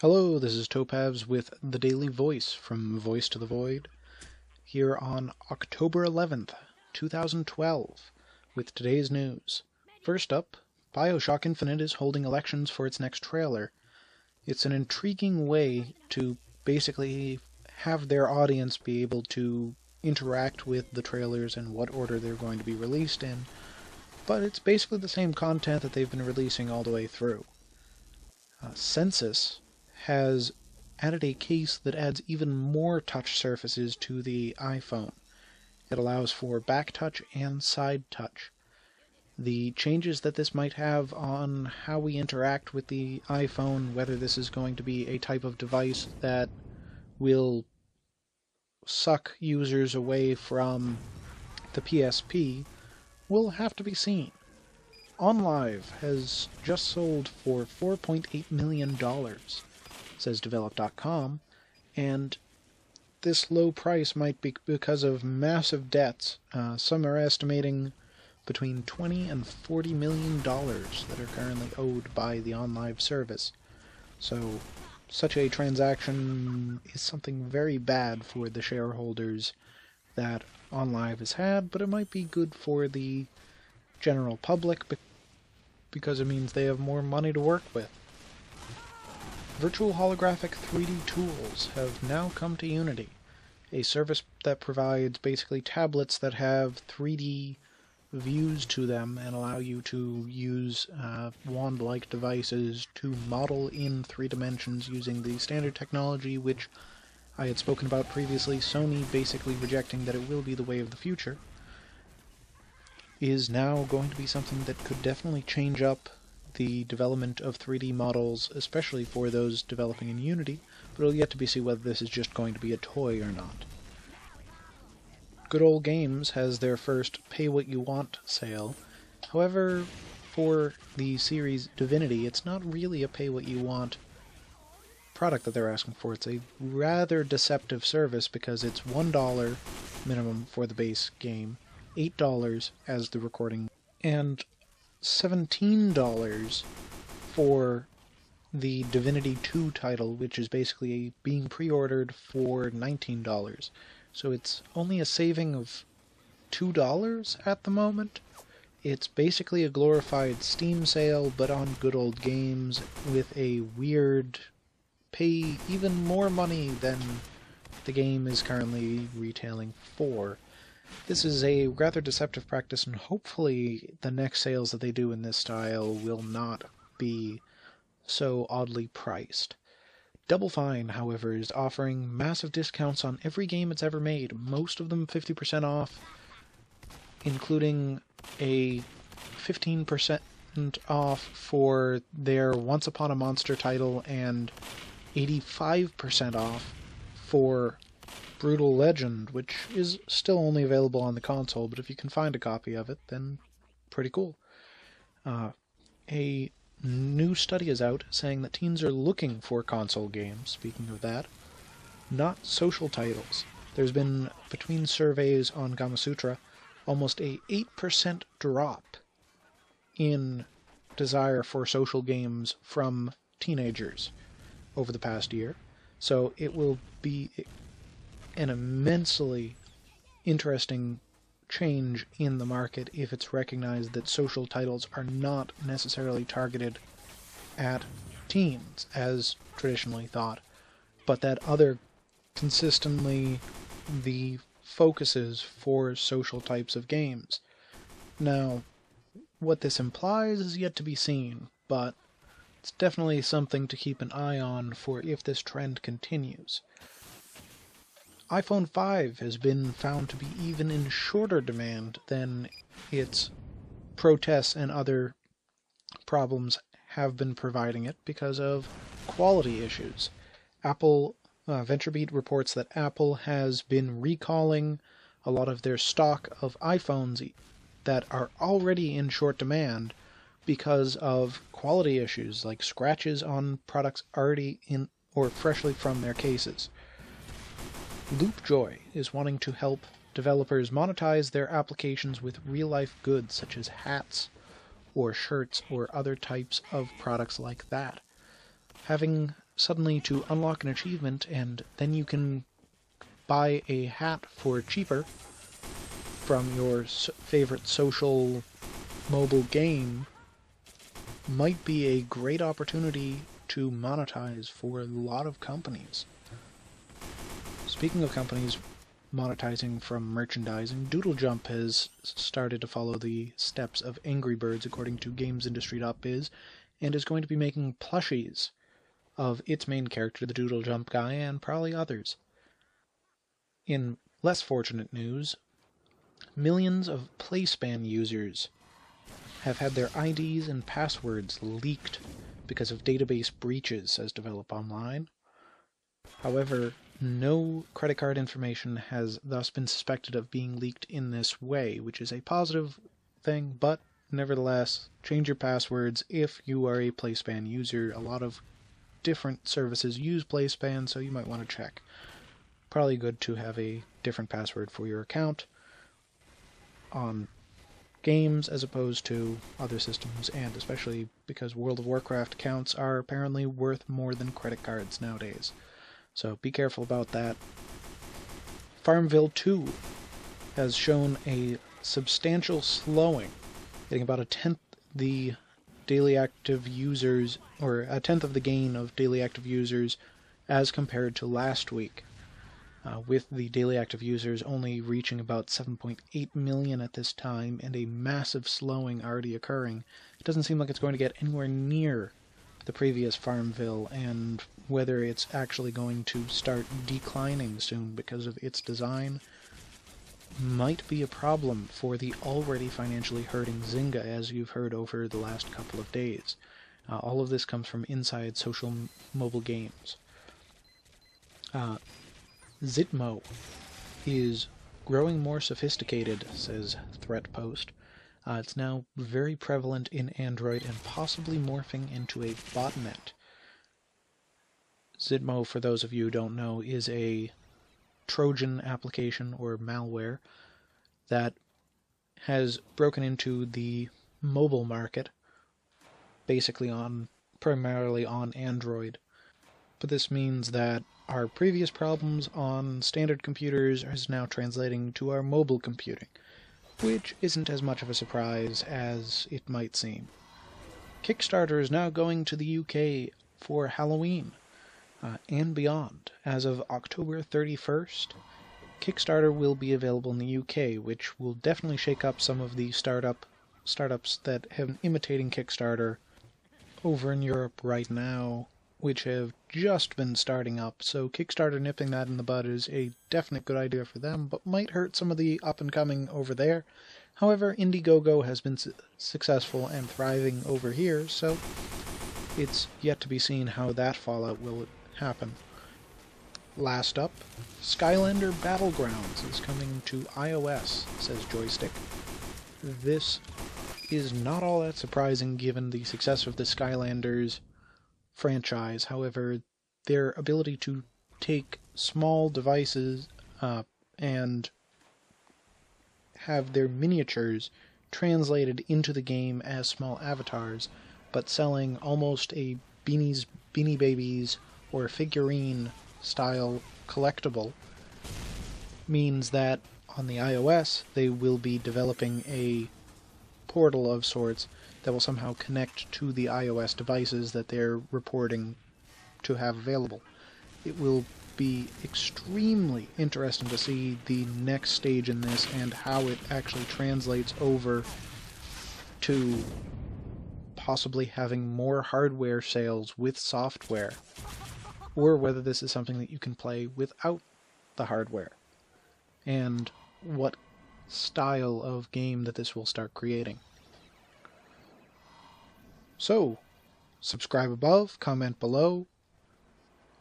Hello, this is Topavs with the Daily Voice from Voice to the Void, here on October 11th, 2012, with today's news. First up, BioShock Infinite is holding elections for its next trailer. It's an intriguing way to basically have their audience be able to interact with the trailers and what order they're going to be released in, but it's basically the same content that they've been releasing all the way through. Census has added a case that adds even more touch surfaces to the iPhone. It allows for back touch and side touch. The changes that this might have on how we interact with the iPhone, whether this is going to be a type of device that will suck users away from the PSP, will have to be seen. OnLive has just sold for $4.8 million, says Develop.com, and this low price might be because of massive debts. Some are estimating between $20 and $40 million that are currently owed by the OnLive service. So such a transaction is something very bad for the shareholders that OnLive has had, but it might be good for the general public because it means they have more money to work with. Virtual holographic 3D tools have now come to Unity, a service that provides basically tablets that have 3D views to them and allow you to use wand-like devices to model in 3 dimensions using the standard technology, which I had spoken about previously. Sony basically rejecting that it will be the way of the future, is now going to be something that could definitely change up the development of 3D models, especially for those developing in Unity, but it'll yet to be seen whether this is just going to be a toy or not. Good Old Games has their first pay-what-you-want sale. However, for the series Divinity, it's not really a pay-what-you-want product that they're asking for. It's a rather deceptive service because it's $1 minimum for the base game, $8 as the recording, and $17 for the Divinity 2 title, which is basically being pre-ordered for $19. So it's only a saving of $2 at the moment. It's basically a glorified Steam sale, but on Good Old Games with a weird pay even more money than the game is currently retailing for. This is a rather deceptive practice, and hopefully the next sales that they do in this style will not be so oddly priced. Double Fine, however, is offering massive discounts on every game it's ever made, most of them 50% off, including a 15% off for their Once Upon a Monster title and 85% off for Brutal Legend, which is still only available on the console, but if you can find a copy of it, then pretty cool. A new study is out saying that teens are looking for console games, speaking of that, not social titles. There's been, between surveys on Gamasutra, almost a 8% drop in desire for social games from teenagers over the past year. So it will be an immensely interesting change in the market if it's recognized that social titles are not necessarily targeted at teens, as traditionally thought, but that other consistently the focuses for social types of games. Now, what this implies is yet to be seen, but it's definitely something to keep an eye on for if this trend continues. iPhone 5 has been found to be even in shorter demand than its protests and other problems have been providing it because of quality issues. VentureBeat reports that Apple has been recalling a lot of their stock of iPhones that are already in short demand because of quality issues like scratches on products already in or freshly from their cases. LoopJoy is wanting to help developers monetize their applications with real-life goods such as hats or shirts or other types of products like that. Having suddenly to unlock an achievement and then you can buy a hat for cheaper from your favorite social mobile game might be a great opportunity to monetize for a lot of companies. Speaking of companies monetizing from merchandising, Doodle Jump has started to follow the steps of Angry Birds according to GamesIndustry.biz and is going to be making plushies of its main character, the Doodle Jump guy, and probably others. In less fortunate news, millions of PlaySpan users have had their IDs and passwords leaked because of database breaches, says Develop Online. However, no credit card information has thus been suspected of being leaked in this way, which is a positive thing, but nevertheless, change your passwords if you are a PlaySpan user. A lot of different services use PlaySpan, so you might want to check. Probably good to have a different password for your account on games as opposed to other systems, and especially because World of Warcraft accounts are apparently worth more than credit cards nowadays. So be careful about that. Farmville 2 has shown a substantial slowing, getting about a tenth the daily active users, or a tenth of the gain of daily active users as compared to last week, with the daily active users only reaching about 7.8 million at this time and a massive slowing already occurring. It doesn't seem like it's going to get anywhere near the previous Farmville, and whether it's actually going to start declining soon because of its design might be a problem for the already financially hurting Zynga, as you've heard over the last couple of days. All of this comes from inside social mobile games. Zitmo is growing more sophisticated, says ThreatPost. It's now very prevalent in Android and possibly morphing into a botnet. Zitmo, for those of you who don't know, is a Trojan application or malware that has broken into the mobile market, basically primarily on Android. But this means that our previous problems on standard computers is now translating to our mobile computing, which isn't as much of a surprise as it might seem. Kickstarter is now going to the UK for Halloween and beyond. As of October 31st, Kickstarter will be available in the UK, which will definitely shake up some of the startups that have been imitating Kickstarter over in Europe right now, which have just been starting up. So Kickstarter nipping that in the bud is a definite good idea for them, but might hurt some of the up-and-coming over there. However, Indiegogo has been successful and thriving over here, so it's yet to be seen how that fallout will happen. Last up, Skylander Battlegrounds is coming to iOS, says Joystick. This is not all that surprising given the success of the Skylanders franchise. However, their ability to take small devices and have their miniatures translated into the game as small avatars, but selling almost a Beanie Babies or figurine style collectible, means that on the iOS they will be developing a portal of sorts that will somehow connect to the iOS devices that they're reporting to have available. It will be extremely interesting to see the next stage in this and how it actually translates over to possibly having more hardware sales with software, or whether this is something that you can play without the hardware, and what style of game that this will start creating. So, subscribe above, comment below.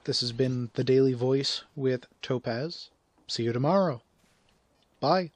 This has been The Daily Voice with Topaz. See you tomorrow. Bye.